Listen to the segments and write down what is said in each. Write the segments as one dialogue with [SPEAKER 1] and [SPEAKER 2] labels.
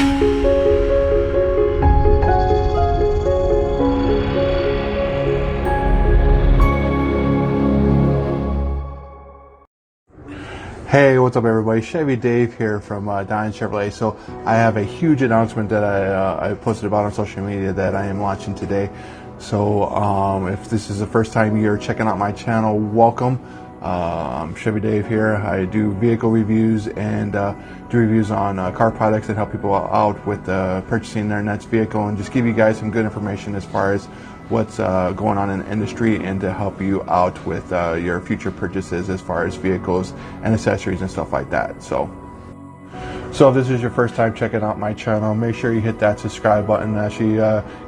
[SPEAKER 1] Hey, what's up everybody? Chevy Dave here from Diane Chevrolet. So I have a huge announcement that I posted about on social media that I am launching today. So if this is the first time you're checking out my channel, welcome. I'm Chevy Dave here. I do vehicle reviews and do reviews on car products that help people out with purchasing their next vehicle, and just give you guys some good information as far as what's going on in the industry, and to help you out with your future purchases as far as vehicles and accessories and stuff like that. So if this is your first time checking out my channel, make sure you hit that subscribe button. Actually,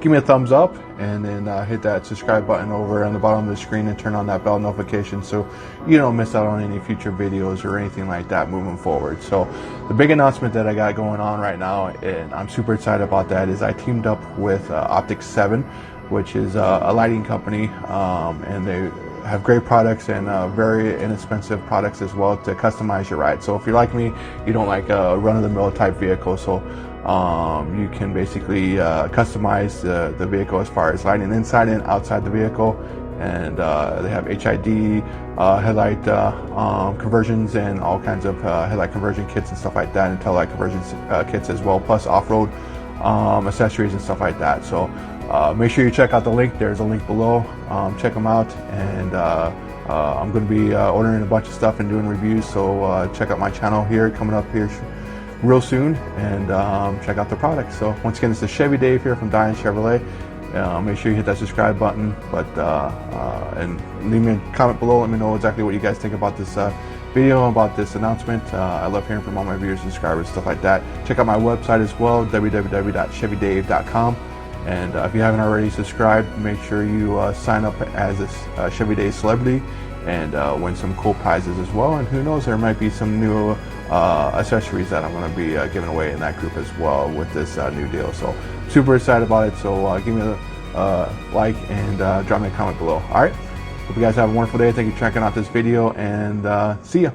[SPEAKER 1] give me a thumbs up, and then hit that subscribe button over on the bottom of the screen, and turn on that bell notification so you don't miss out on any future videos or anything like that moving forward. So the big announcement that I got going on right now, and I'm super excited about that, is I teamed up with OPT7, which is a lighting company, and they have great products and very inexpensive products as well to customize your ride. So if you're like me, you don't like a run-of-the-mill type vehicle, so you can basically customize the vehicle as far as lighting inside and outside the vehicle. And they have HID headlight conversions, and all kinds of headlight conversion kits and stuff like that, and tail light conversion kits as well, plus off-road accessories and stuff like that. So make sure you check out the link. There's a link below. Check them out, and I'm going to be ordering a bunch of stuff and doing reviews, so check out my channel here coming up here real soon, and check out the products. So once again, this is Chevy Dave here from Diane Chevrolet. Make sure you hit that subscribe button, and leave me a comment below. Let me know exactly what you guys think about this video, about this announcement. I love hearing from all my viewers and subscribers, stuff like that. Check out my website as well, www.chevydave.com. And if you haven't already subscribed, make sure you sign up as a Chevy Dave celebrity, and win some cool prizes as well. And who knows, there might be some new accessories that I'm going to be giving away in that group as well with this new deal. So super excited about it. So give me a like, and drop me a comment below. All right. Hope you guys have a wonderful day. Thank you for checking out this video, and see ya.